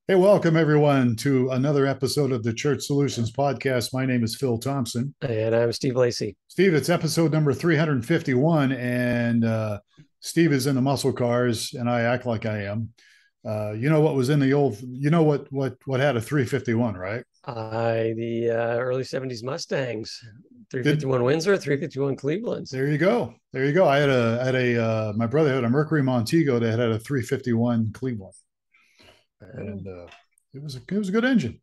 Hey, welcome everyone to another episode of the Church Solutions Podcast. My name is Phil Thompson. And I'm Steve Lacy. Steve, it's episode number 351, and Steve is in the muscle cars, and I act like I am. You know what was in the old, you know what had a 351, right? The early 70s Mustangs, Did 351 Windsor, 351 Cleveland's. There you go. There you go. My brother had a Mercury Montego that had a 351 Cleveland, and it was a good engine.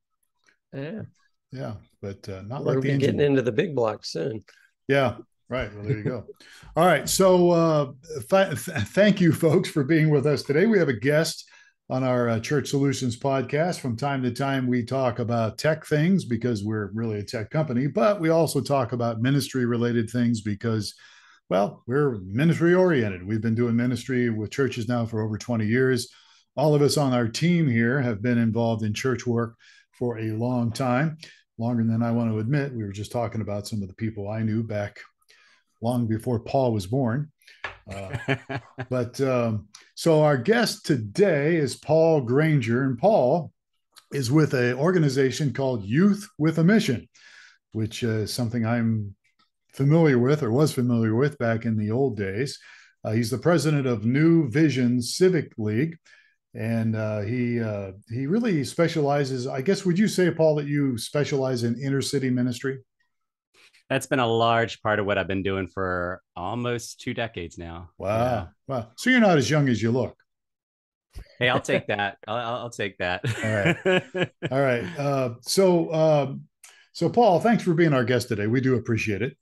Yeah, Yeah, but not like we'll the be getting engine. into the big blocks soon. Yeah, right. Well, there you go. All right. So, thank you, folks, for being with us today. We have a guest on our Church Solutions podcast. From time to time, we talk about tech things because we're really a tech company, but we also talk about ministry related things because, well, we're ministry oriented. We've been doing ministry with churches now for over 20 years. All of us on our team here have been involved in church work for a long time, longer than I want to admit. We were just talking about some of the people I knew back long before Paul was born. Uh, but so our guest today is Paul Granger, and Paul is with an organization called Youth with a Mission, which is something I'm familiar with or was familiar with back in the old days. He's the president of New Vision Civic League, and he really specializes. I guess would you say, Paul, that you specialize in inner city ministry? That's been a large part of what I've been doing for almost 2 decades now. Yeah. Wow, wow. So you're not as young as you look. Hey, I'll take that. I'll take that. All right, all right. So Paul, thanks for being our guest today. We do appreciate it.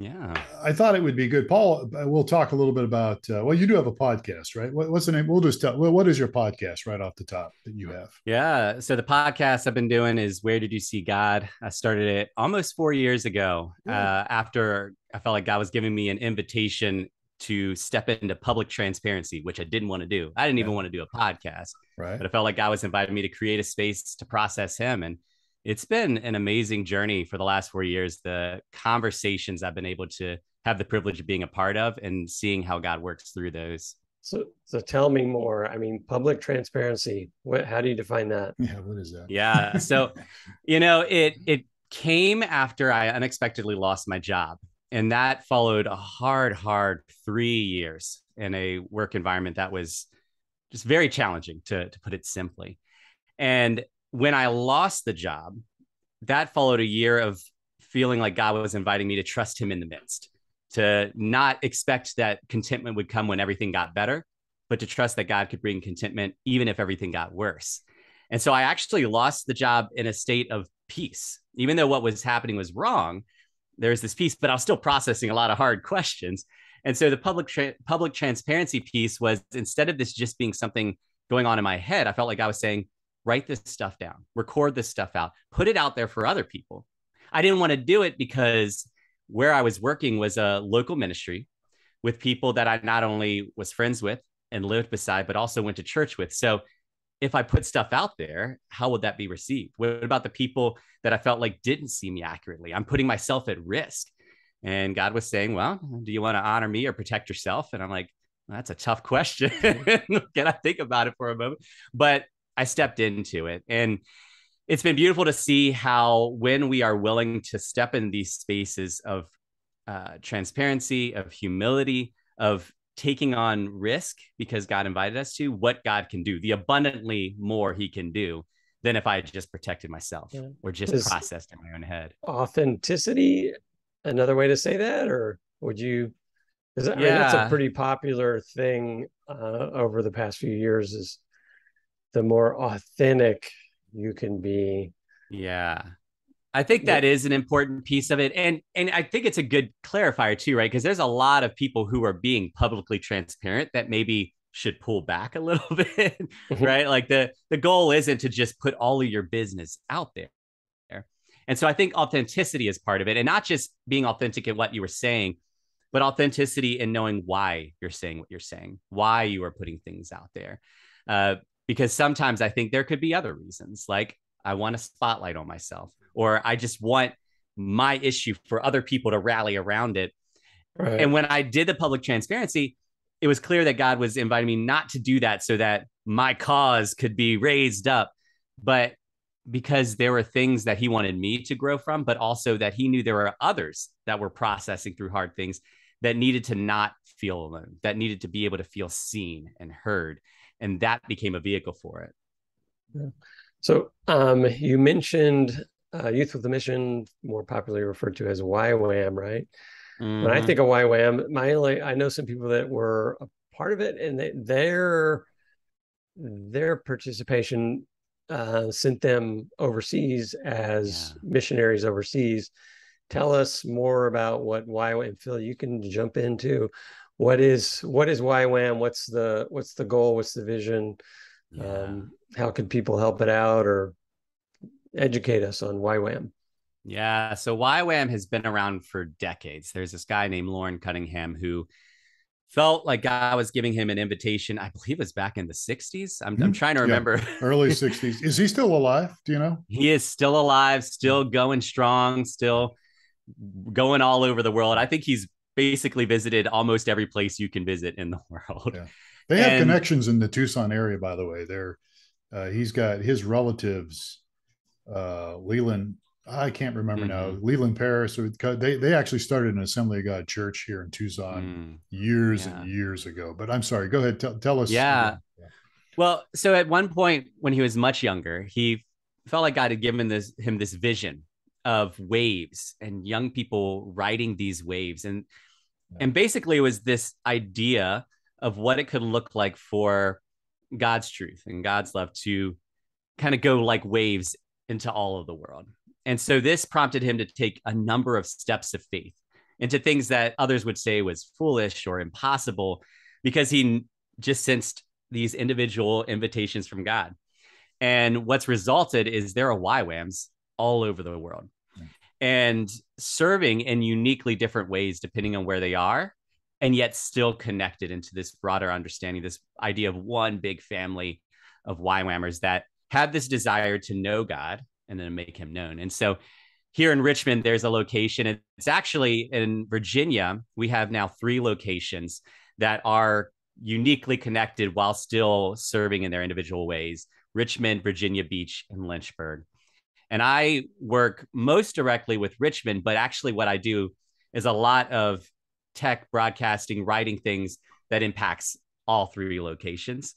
Yeah. I thought it would be good, Paul. We'll talk a little bit about. Well, you do have a podcast, right? What's the name? We'll just tell. Well, what is your podcast right off the top that you have? Yeah. So the podcast I've been doing is Where Did You See God? I started it almost 4 years ago after I felt like God was giving me an invitation to step into public transparency, which I didn't want to do. I didn't even want to do a podcast, Right. but I felt like God was inviting me to create a space to process Him. And it's been an amazing journey for the last 4 years. The conversations I've been able to have the privilege of being a part of and seeing how God works through those. So tell me more. I mean, public transparency. How do you define that? Yeah. What is that? Yeah. So, it came after I unexpectedly lost my job. And that followed a hard 3 years in a work environment that was just very challenging, to put it simply. And when I lost the job, that followed a year of feeling like God was inviting me to trust Him in the midst, to not expect that contentment would come when everything got better, but to trust that God could bring contentment even if everything got worse. And so I actually lost the job in a state of peace. Even though what was happening was wrong, there's this peace, but I was still processing a lot of hard questions. And so the public transparency piece was, instead of this just being something going on in my head, I felt like I was saying, write this stuff down, record this stuff out, put it out there for other people. I didn't want to do it because where I was working was a local ministry with people that I not only was friends with and lived beside, but also went to church with. So if I put stuff out there, how would that be received? What about the people that I felt like didn't see me accurately? I'm putting myself at risk. And God was saying, well, do you want to honor me or protect yourself? And I'm like, well, that's a tough question. Can I think about it for a moment? But I stepped into it. And it's been beautiful to see how, when we are willing to step in these spaces of transparency, of humility, of taking on risk because God invited us to, what God can do, the abundantly more He can do than if I had just protected myself or just processed in my own head. Authenticity, another way to say that? Or would you? I mean, that's a pretty popular thing over the past few years, is the more authentic you can be. Yeah. I think that is an important piece of it. And I think it's a good clarifier too, right? Because there's a lot of people who are being publicly transparent that maybe should pull back a little bit, right? Like the goal isn't to just put all of your business out there. And so I think authenticity is part of it, and not just being authentic in what you were saying, but authenticity in knowing why you're saying what you're saying, why you are putting things out there. Because sometimes I think there could be other reasons, like I want a spotlight on myself, or I just want my issue for other people to rally around it. Right. And when I did the public transparency, it was clear that God was inviting me not to do that so that my cause could be raised up, but because there were things that he wanted me to grow from, but also that he knew there were others that were processing through hard things that needed to not feel alone, that needed to be able to feel seen and heard. And that became a vehicle for it. Yeah. So you mentioned Youth with a Mission, more popularly referred to as YWAM, right? Mm-hmm. When I think of YWAM, I know some people that were a part of it, and their participation sent them overseas as missionaries overseas. Tell us more about what YWAM. Phil, you can jump into what is YWAM? What's the goal? What's the vision? How can people help it out or educate us on YWAM? Yeah, so YWAM has been around for decades. There's this guy named Lauren Cunningham who felt like God was giving him an invitation. I believe it was back in the 60s. I'm trying to remember. Early 60s. Is he still alive? Do you know? He is still alive, still going strong, still going all over the world. I think he's basically visited almost every place you can visit in the world. Yeah. They have connections in the Tucson area, by the way. He's got his relatives, Leland, I can't remember now, Leland Paris. They actually started an Assembly of God church here in Tucson years and years ago. But I'm sorry, go ahead, tell us. Yeah. Well, so at one point when he was much younger, he felt like God had given him this vision of waves and young people riding these waves. And basically it was this idea of what it could look like for God's truth and God's love to kind of go like waves into all of the world. And so this prompted him to take a number of steps of faith into things that others would say was foolish or impossible, because he just sensed these individual invitations from God. And what's resulted is there are YWAMs all over the world and serving in uniquely different ways depending on where they are, and yet still connected into this broader understanding, this idea of one big family of YWAMers that have this desire to know God and then make him known. And so here in Richmond, there's a location. It's actually in Virginia. We have now 3 locations that are uniquely connected while still serving in their individual ways: Richmond, Virginia Beach, and Lynchburg. And I work most directly with Richmond, but actually what I do is a lot of tech, broadcasting, writing things that impacts all 3 locations.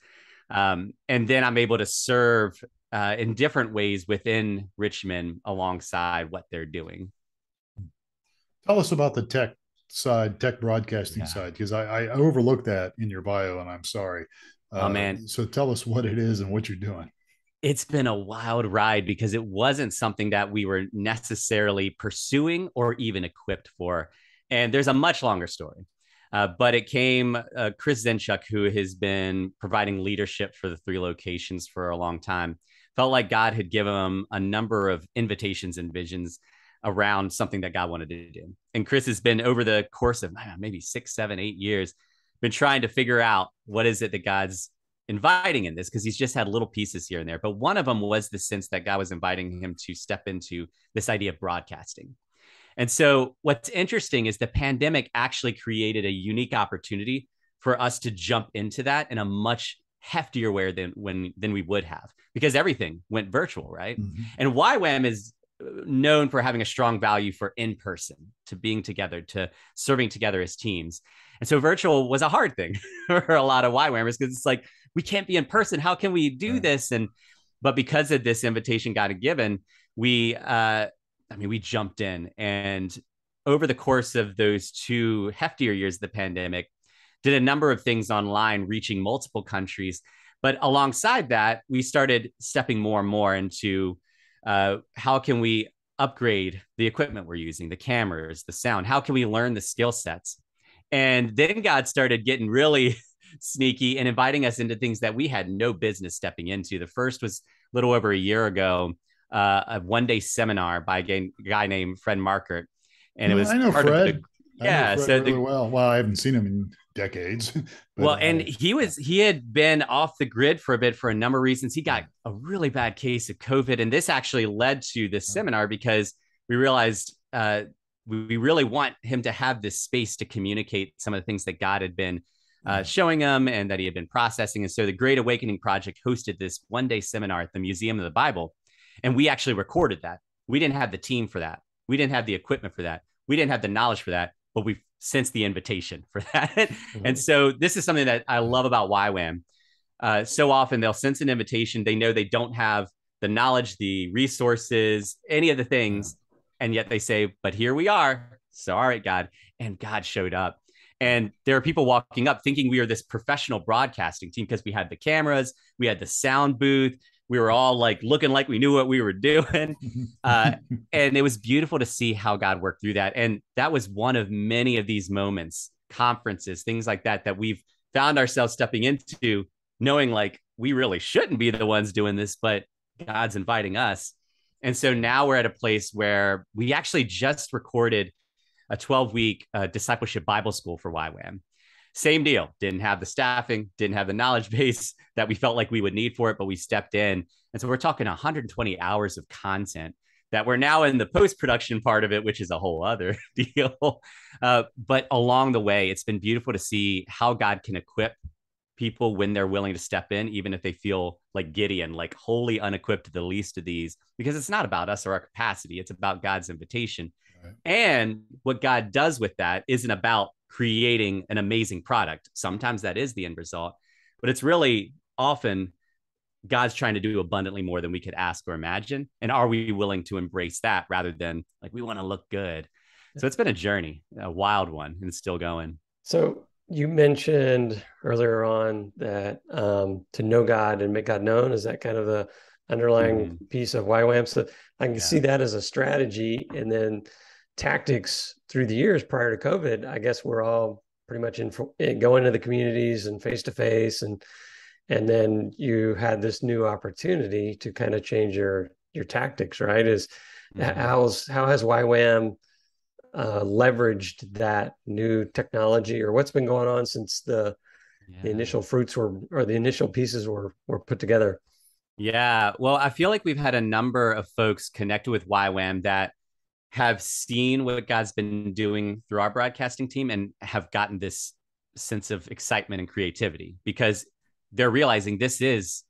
And then I'm able to serve in different ways within Richmond alongside what they're doing. Tell us about the tech side, tech broadcasting side, because I overlooked that in your bio, and I'm sorry. Oh, man. So tell us what it is and what you're doing. It's been a wild ride because it wasn't something that we were necessarily pursuing or even equipped for. And there's a much longer story. But it came, Chris Zenchuk, who has been providing leadership for the 3 locations for a long time, felt like God had given him a number of invitations and visions around something that God wanted to do. And Chris has been, over the course of maybe 6, 7, 8 years, been trying to figure out what is it that God's inviting in this, because he's just had little pieces here and there. But one of them was the sense that God was inviting him to step into this idea of broadcasting. And so what's interesting is the pandemic actually created a unique opportunity for us to jump into that in a much heftier way than we would have, because everything went virtual, right? Mm-hmm. And YWAM is known for having a strong value for in-person, to being together, to serving together as teams. And so virtual was a hard thing for a lot of YWAMers, because it's like, we can't be in person. How can we do this? But because of this invitation God had given, we jumped in, and over the course of those 2 heftier years of the pandemic, did a number of things online, reaching multiple countries. But alongside that, we started stepping more and more into how can we upgrade the equipment we're using, the cameras, the sound? How can we learn the skill sets? And then God started getting really sneaky and inviting us into things that we had no business stepping into. The first was a little over a year ago, a one-day seminar by a guy named Fred Markert. And it was, I know part Fred. Of the, yeah. Fred so really well, I haven't seen him in decades. Well, and he had been off the grid for a bit for a number of reasons. He got a really bad case of COVID. And this actually led to this seminar, because we realized we really want him to have this space to communicate some of the things that God had been showing them, and that he had been processing. And so the Great Awakening Project hosted this one-day seminar at the Museum of the Bible, and we actually recorded that. We didn't have the team for that. We didn't have the equipment for that. We didn't have the knowledge for that, but we've sensed the invitation for that. Mm-hmm. And so this is something that I love about YWAM. So often they'll sense an invitation. They know they don't have the knowledge, the resources, any of the things. And yet they say, but here we are. So, all right, God. And God showed up. And there are people walking up thinking we are this professional broadcasting team because we had the cameras, we had the sound booth. We were all like looking like we knew what we were doing. And it was beautiful to see how God worked through that. And that was one of many of these moments, conferences, things like that, that we've found ourselves stepping into, knowing like we really shouldn't be the ones doing this, but God's inviting us. And so now we're at a place where we actually just recorded a 12-week discipleship Bible school for YWAM. Same deal. Didn't have the staffing, didn't have the knowledge base that we felt like we would need for it, but we stepped in. And so we're talking 120 hours of content that we're now in the post-production part of it, which is a whole other deal. But along the way, it's been beautiful to see how God can equip people when they're willing to step in, even if they feel like Gideon, like wholly unequipped to the least of these, because it's not about us or our capacity. It's about God's invitation. Right. And what God does with that isn't about creating an amazing product. Sometimes that is the end result, but it's really often God's trying to do abundantly more than we could ask or imagine. And are we willing to embrace that rather than like, we want to look good? So it's been a journey, a wild one, and it's still going. So you mentioned earlier on that to know God and make God known, is that kind of the underlying piece of YWAM? So I can see that as a strategy, and then tactics through the years prior to COVID. I guess we're all pretty much going to the communities and face to face, and then you had this new opportunity to kind of change your tactics, right? How has YWAM leveraged that new technology, or what's been going on since the initial fruits or the initial pieces were put together? Yeah, well, I feel like we've had a number of folks connected with YWAM that have seen what God's been doing through our broadcasting team and have gotten this sense of excitement and creativity, because they're realizing this is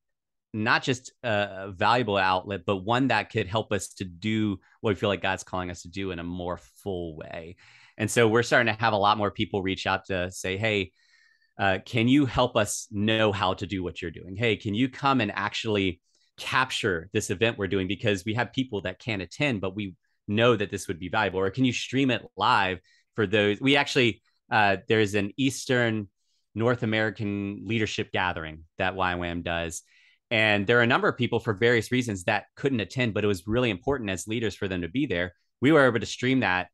not just a valuable outlet, but one that could help us to do what we feel like God's calling us to do in a more full way. And so we're starting to have a lot more people reach out to say, hey, can you help us know how to do what you're doing? Hey, can you come and actually capture this event we're doing? Because we have people that can't attend, but we know that this would be valuable. Or can you stream it live for those? We actually, there's an Eastern North American leadership gathering that YWAM does. And there are a number of people for various reasons that couldn't attend, but it was really important as leaders for them to be there. We were able to stream that.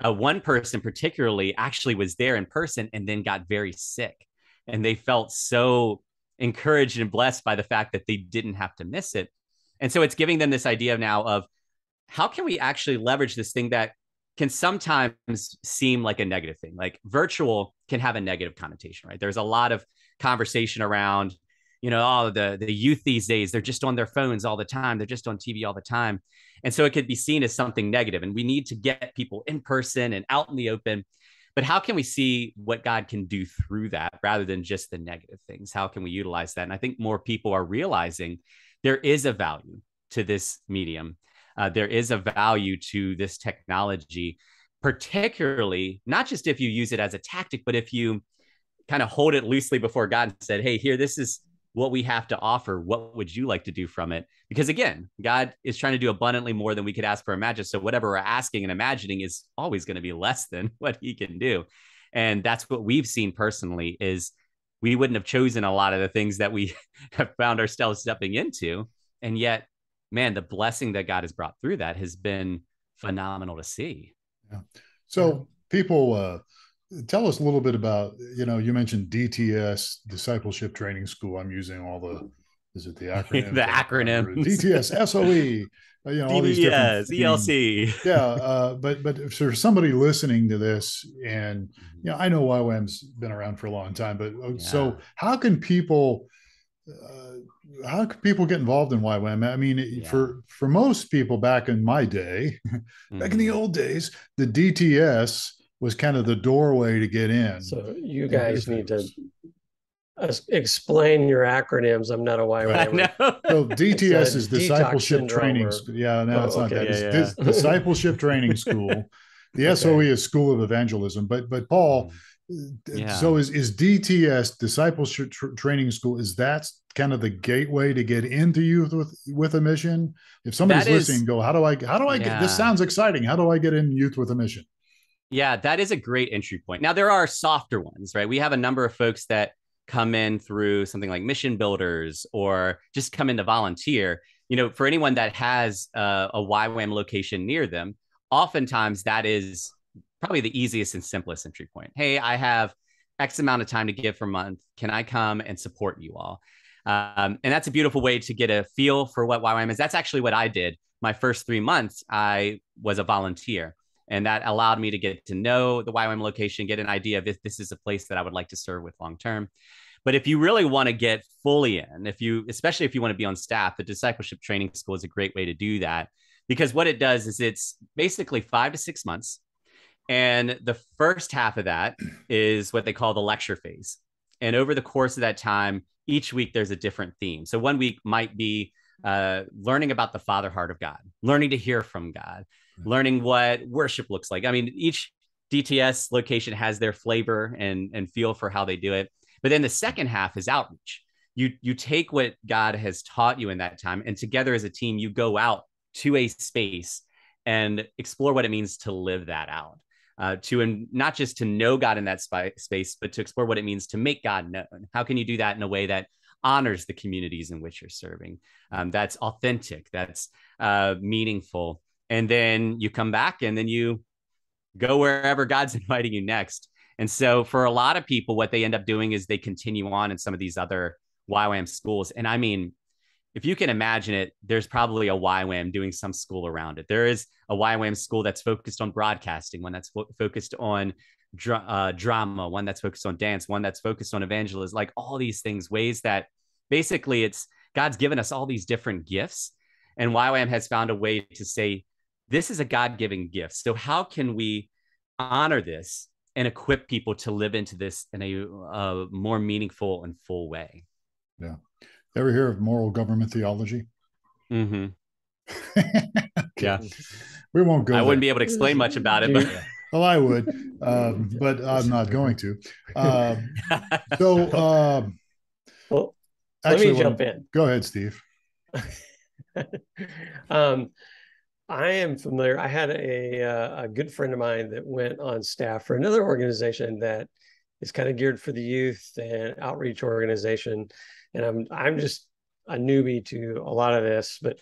One person particularly actually was there in person and then got very sick. And they felt so encouraged and blessed by the fact that they didn't have to miss it. And so it's giving them this idea now of how can we actually leverage this thing that can sometimes seem like a negative thing. Like virtual can have a negative connotation, right? There's a lot of conversation around, the youth these days, they're just on their phones all the time. They're just on TV all the time. And so it could be seen as something negative, and we need to get people in person and out in the open. But how can we see what God can do through that rather than just the negative things? How can we utilize that? And I think more people are realizing there is a value to this medium. There is a value to this technology, particularly not just if you use it as a tactic, but if you kind of hold it loosely before God and said, hey, here, this is what we have to offer. What would you like to do from it? Because again, God is trying to do abundantly more than we could ask or imagine. So whatever we're asking and imagining is always going to be less than what he can do. And that's what we've seen personally is we wouldn't have chosen a lot of the things that we have found ourselves stepping into. And yet, man, the blessing that God has brought through that has been phenomenal to see. Yeah. So people, tell us a little bit about, you mentioned DTS, Discipleship Training School. I'm using is it the acronym? The acronym. DTS, SOE, all these different ELC. Yeah. But for somebody listening to this, and, I know YWAM's been around for a long time, but so how can people get involved in YWAM? I mean, for most people back in my day, back in the old days, the DTS was kind of the doorway to get in. So you guys need to explain your acronyms. I'm not a YWAM. So DTS is Discipleship Training School. Yeah, no, it's not that. It's Discipleship Training School. The SOE is School of Evangelism. But Paul, so is DTS, Discipleship Training School, is that kind of the gateway to get into youth with a mission? If somebody's listening, go, how do I get, this sounds exciting. How do I get in youth with a mission? Yeah, that is a great entry point. Now, there are softer ones, right? We have a number of folks that come in through something like Mission Builders or just come in to volunteer. You know, for anyone that has a YWAM location near them, oftentimes that is probably the easiest and simplest entry point. Hey, I have X amount of time to give per month. Can I come and support you all? And that's a beautiful way to get a feel for what YWAM is. That's actually what I did. My first 3 months, I was a volunteer. And that allowed me to get to know the YWAM location, get an idea of if this is a place that I would like to serve with long term. But if you really want to get fully in, especially if you want to be on staff, the Discipleship Training School is a great way to do that, because what it does is it's basically 5 to 6 months. And the first half of that is what they call the lecture phase. And over the course of that time, each week there's a different theme. So one week might be learning about the Father heart of God, learning to hear from God, learning what worship looks like. I mean, each DTS location has their flavor and feel for how they do it. But then the second half is outreach. You take what God has taught you in that time, and together as a team, you go out to a space and explore what it means to live that out. Not just to know God in that space, but to explore what it means to make God known. How can you do that in a way that honors the communities in which you're serving? That's authentic, that's meaningful. And then you come back and then you go wherever God's inviting you next. And so for a lot of people, what they end up doing is they continue on in some of these other YWAM schools. And I mean, if you can imagine it, there's probably a YWAM doing some school around it. There is a YWAM school that's focused on broadcasting, one that's focused on drama, one that's focused on dance, one that's focused on evangelism, like all these things, ways that basically it's God's given us all these different gifts. And YWAM has found a way to say, this is a God-given gift. So how can we honor this and equip people to live into this in a more meaningful and full way? Yeah. Ever hear of moral government theology? Mm-hmm. Yeah. We won't go I there. wouldn't be able to explain much about it, but well, I would, but I'm not going to. Well, actually, let me jump in. Go ahead, Steve. I am familiar. I had a good friend of mine that went on staff for another organization that is kind of geared for the youth and outreach organization. And I'm just a newbie to a lot of this, but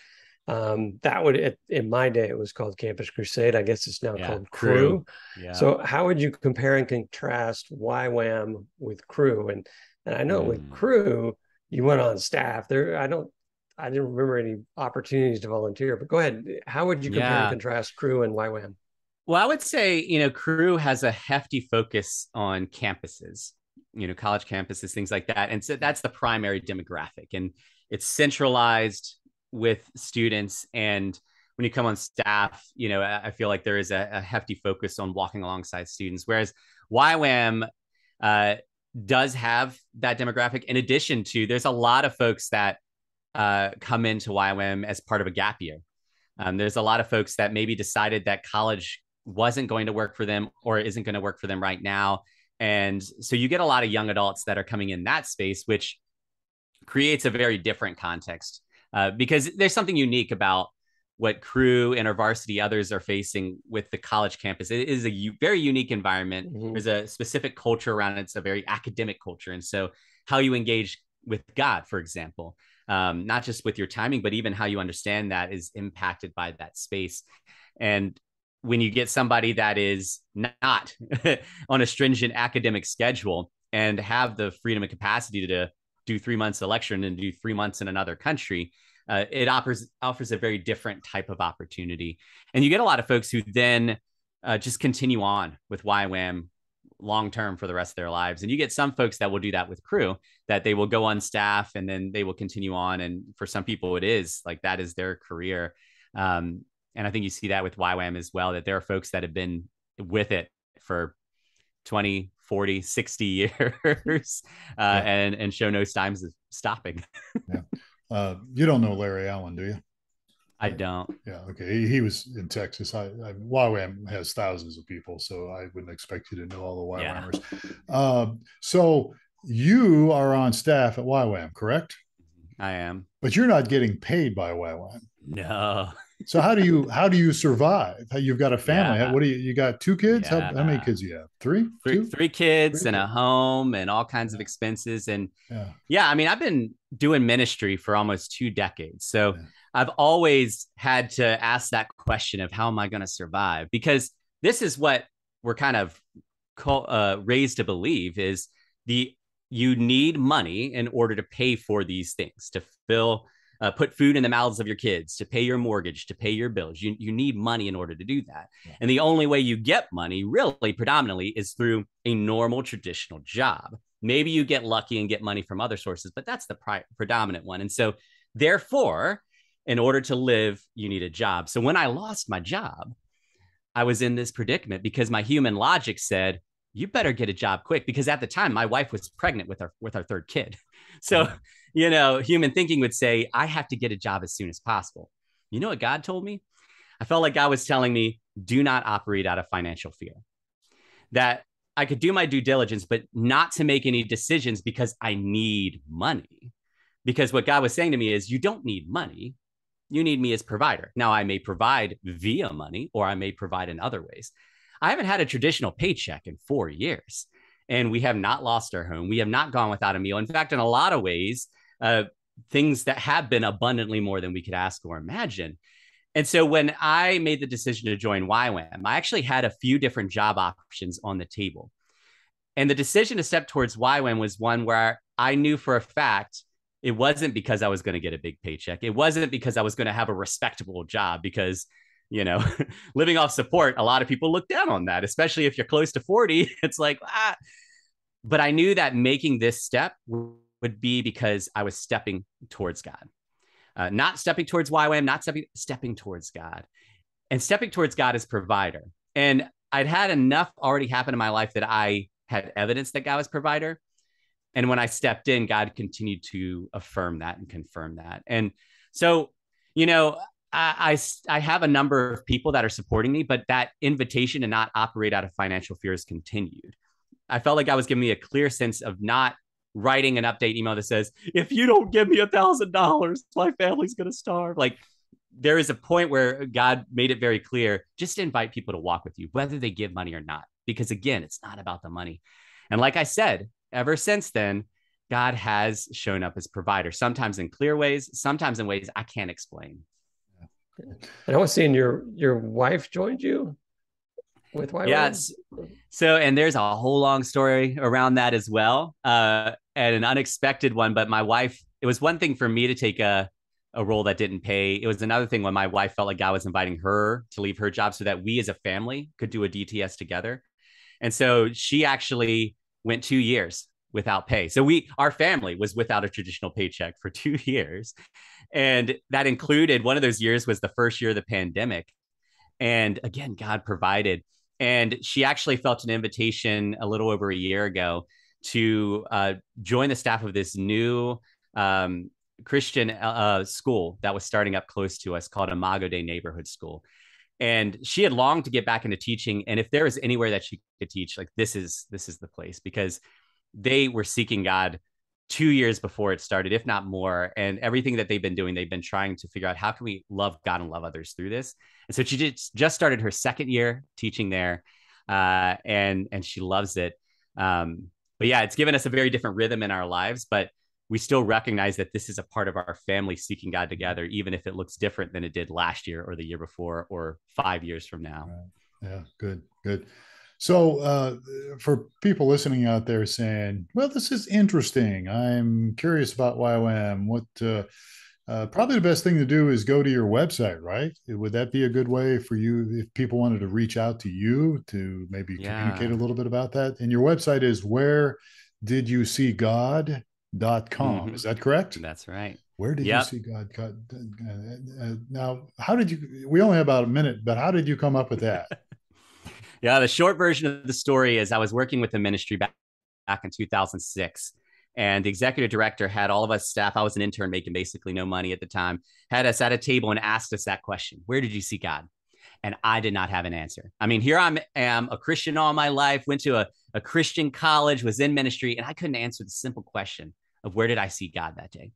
that would, in my day, it was called Campus Crusade. I guess it's now called Cru. Yeah. So how would you compare and contrast YWAM with Cru? And I know with Cru, you went on staff there. I didn't remember any opportunities to volunteer, but go ahead. How would you compare and contrast Cru and YWAM? Well, I would say, Cru has a hefty focus on campuses, college campuses, things like that. And so that's the primary demographic, and it's centralized with students. And when you come on staff, I feel like there is a hefty focus on walking alongside students, whereas YWAM does have that demographic. In addition to, there's a lot of folks that come into YWAM as part of a gap year. There's a lot of folks that maybe decided that college wasn't going to work for them or isn't going to work for them right now. And so you get a lot of young adults that are coming in that space, which creates a very different context because there's something unique about what Cru and our varsity others are facing with the college campus. It is a very unique environment. Mm-hmm. There's a specific culture around it. It's a very academic culture. And so how you engage with God, for example, not just with your timing, but even how you understand that is impacted by that space. And when you get somebody that is not on a stringent academic schedule and have the freedom and capacity to do 3 months of lecture and then do 3 months in another country, it offers a very different type of opportunity. And you get a lot of folks who then just continue on with YWAM long-term for the rest of their lives. And you get some folks that will do that with Cru, that they will go on staff and then they will continue on. And for some people, it is like, that is their career. And I think you see that with YWAM as well, that there are folks that have been with it for 20, 40, 60 years and show no signs of stopping. You don't know Larry Allen, do you? I don't. Yeah. Okay. He was in Texas. YWAM has thousands of people, so I wouldn't expect you to know all the YWAMers. Yeah. So you are on staff at YWAM, correct? I am. But you're not getting paid by YWAM. No. So how do you survive? You've got a family. Yeah. What do you got 2 kids? Yeah. How many kids do you have? Three kids and a home and all kinds of expenses. And I mean, I've been doing ministry for almost 2 decades. So I've always had to ask that question of how am I going to survive? Because this is what we're kind of raised to believe is you need money in order to pay for these things, to put food in the mouths of your kids, to pay your mortgage, to pay your bills. You need money in order to do that. Yeah. And the only way you get money really predominantly is through a normal traditional job. Maybe you get lucky and get money from other sources, but that's the predominant one. And so therefore, in order to live, you need a job. So when I lost my job, I was in this predicament because my human logic said, you better get a job quick, because at the time my wife was pregnant with our 3rd kid. So, human thinking would say, I have to get a job as soon as possible. You know what God told me? I felt like God was telling me, do not operate out of financial fear. That I could do my due diligence, but not to make any decisions because I need money. Because what God was saying to me is, you don't need money. You need me as provider. Now, I may provide via money, or I may provide in other ways. I haven't had a traditional paycheck in 4 years, and we have not lost our home. We have not gone without a meal. In fact, in a lot of ways, things that have been abundantly more than we could ask or imagine. And so when I made the decision to join YWAM, I actually had a few different job options on the table. And the decision to step towards YWAM was one where I knew for a fact it wasn't because I was going to get a big paycheck. It wasn't because I was going to have a respectable job, because living off support, a lot of people look down on that, especially if you're close to 40. It's like, But I knew that making this step would be because I was stepping towards God, not stepping towards YWAM, not stepping towards God, and stepping towards God as provider. And I'd had enough already happen in my life that I had evidence that God was provider. And when I stepped in, God continued to affirm that and confirm that. And so, I have a number of people that are supporting me, but that invitation to not operate out of financial fear has continued. I felt like I was giving me a clear sense of not writing an update email that says, if you don't give me $1,000, my family's going to starve. Like, there is a point where God made it very clear, just invite people to walk with you, whether they give money or not. Because again, it's not about the money. And like I said, ever since then, God has shown up as provider, sometimes in clear ways, sometimes in ways I can't explain. And I was seeing your wife joined you with YWAM. Yes. So, and there's a whole long story around that as well, and an unexpected one. But my wife, it was one thing for me to take a role that didn't pay. It was another thing when my wife felt like God was inviting her to leave her job so that we as a family could do a DTS together. And so she actually went 2 years without pay. So our family was without a traditional paycheck for 2 years. And that included, one of those years was the first year of the pandemic. And again, God provided. And she actually felt an invitation a little over a year ago to join the staff of this new Christian school that was starting up close to us called Imago Dei Neighborhood School. And she had longed to get back into teaching. And if there was anywhere that she could teach, like this is the place, because they were seeking God 2 years before it started, if not more. And everything that they've been doing, they've been trying to figure out how can we love God and love others through this. And so she just started her 2nd year teaching there, and she loves it. But yeah, it's given us a very different rhythm in our lives, but we still recognize that this is a part of our family seeking God together, even if it looks different than it did last year or the year before or 5 years from now. Right. Yeah, good. So for people listening out there saying, well, this is interesting, I'm curious about YWAM, what probably the best thing to do is go to your website, right? Would that be a good way for you if people wanted to reach out to you to maybe communicate a little bit about that? And your website is wheredidyousegod.com. Mm-hmm. Is that correct? That's right. Where did you see God? Now, how did you, we only have about a minute, but how did you come up with that? Yeah, the short version of the story is I was working with the ministry back in 2006. And the executive director had all of us staff. I was an intern making basically no money at the time, had us at a table and asked us that question: where did you see God? And I did not have an answer. I mean, here I am, a Christian all my life, went to a Christian college, was in ministry, and I couldn't answer the simple question of where did I see God that day?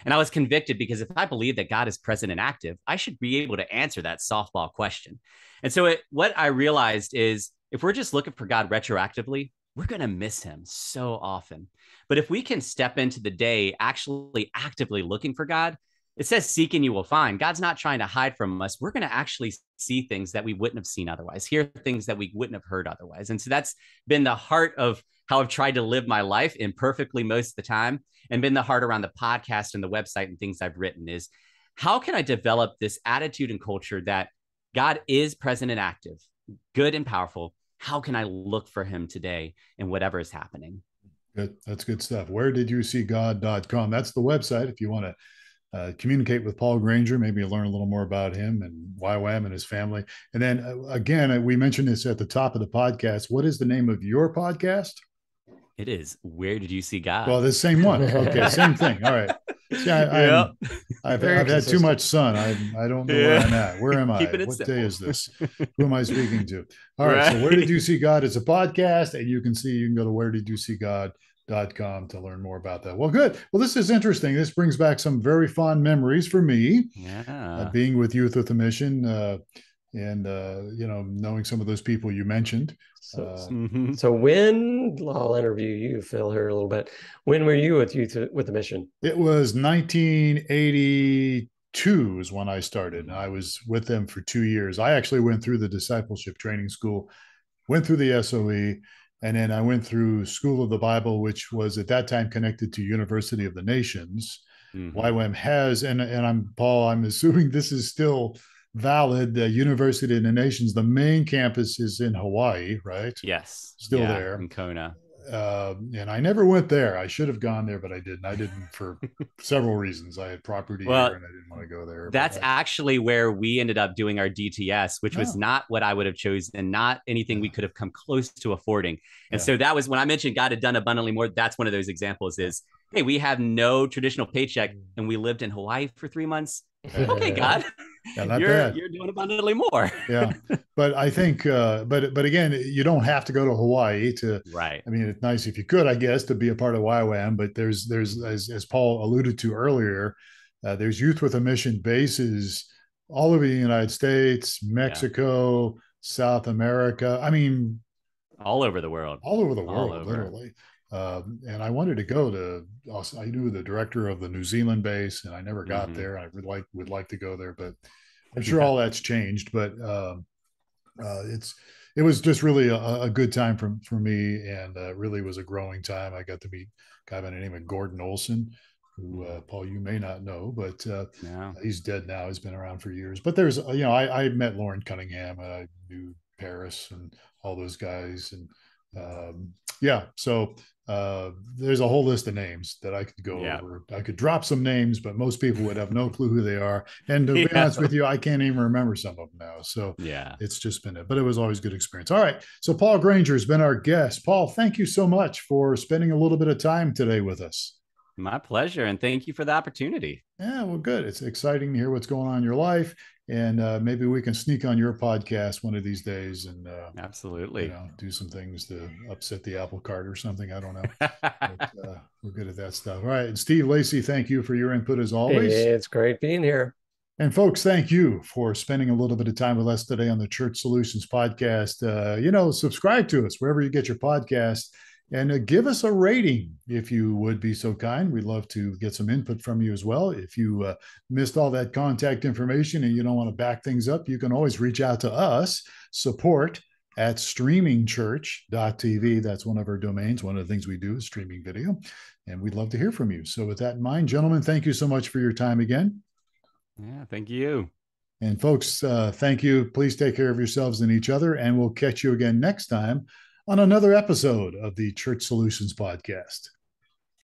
And I was convicted because if I believe that God is present and active, I should be able to answer that softball question. And so what I realized is if we're just looking for God retroactively, we're going to miss him so often. But if we can step into the day actually actively looking for God, it says seek and you will find. God's not trying to hide from us. We're going to actually see things that we wouldn't have seen otherwise, hear things that we wouldn't have heard otherwise. And so that's been the heart of how I've tried to live my life imperfectly most of the time, and been the heart around the podcast and the website and things I've written is how can I develop this attitude and culture that God is present and active, good and powerful. How can I look for him today in whatever is happening? Good. That's good stuff. Where did you see God.com? That's the website if you want to communicate with Paul Granger, maybe learn a little more about him and YWAM and his family. And then again, we mentioned this at the top of the podcast. What is the name of your podcast? It is Where Did You See God? Well, the same one. Okay, same thing. All right. See, I've had too much sun. I don't know where I'm at. Where am I? What simple. Day is this? Who am I speaking to? All right. So Where Did You See God? It's a podcast, and you can go to wheredidyousegod.com to learn more about that. Well, good. Well, this is interesting. This brings back some very fond memories for me. Yeah. Being with Youth with a Mission, and knowing some of those people you mentioned. So when I'll interview you, Phil, here a little bit. When were you with Youth with the Mission? It was 1982 is when I started. I was with them for 2 years. I actually went through the Discipleship training school, went through the SOE, and then I went through School of the Bible, which was at that time connected to University of the Nations. YWAM has, and I'm assuming this is still valid, University of the Nations. The main campus is in Hawaii, right? Yes. Still there. In Kona. And I never went there. I should have gone there, but I didn't. I didn't for several reasons. I had property here and I didn't want to go there. That's actually where we ended up doing our DTS, which was not what I would have chosen and not anything we could have come close to affording. And so that was when I mentioned God had done abundantly more. That's one of those examples is, hey, we have no traditional paycheck and we lived in Hawaii for 3 months. Okay, God, you're doing abundantly more. Yeah, but I think, but again, you don't have to go to Hawaii to. Right. I mean, it's nice if you could, I guess, to be a part of YWAM. But there's as Paul alluded to earlier, there's Youth with a Mission bases all over the United States, Mexico, South America. I mean, all over the world. All over the world, literally. And I wanted to go to. I knew the director of the New Zealand base, and I never got there. I would like to go there, but I'm sure all that's changed. But it was just really a good time for me, and really was a growing time. I got to meet a guy by the name of Gordon Olson, who Paul, you may not know, but he's dead now. He's been around for years. But there's I met Lauren Cunningham, and I knew Paris and all those guys, and so there's a whole list of names that I could go over. I could drop some names, but most people would have no clue who they are. And to be honest with you, I can't even remember some of them now. So it's just been it. But it was always a good experience. All right. So Paul Granger has been our guest. Paul, thank you so much for spending a little bit of time today with us. My pleasure. And thank you for the opportunity. Yeah, well, good. It's exciting to hear what's going on in your life. And maybe we can sneak on your podcast one of these days and absolutely do some things to upset the apple cart or something. I don't know. But, we're good at that stuff. All right. And Steve Lacy, thank you for your input as always. It's great being here. And folks, thank you for spending a little bit of time with us today on the Church Solutions podcast. Subscribe to us wherever you get your podcast. And give us a rating if you would be so kind. We'd love to get some input from you as well. If you missed all that contact information and you don't want to back things up, you can always reach out to us, support@streamingchurch.tv. That's one of our domains. One of the things we do is streaming video. And we'd love to hear from you. So with that in mind, gentlemen, thank you so much for your time again. Yeah, thank you. And folks, thank you. Please take care of yourselves and each other. And we'll catch you again next time on another episode of the Church Solutions Podcast.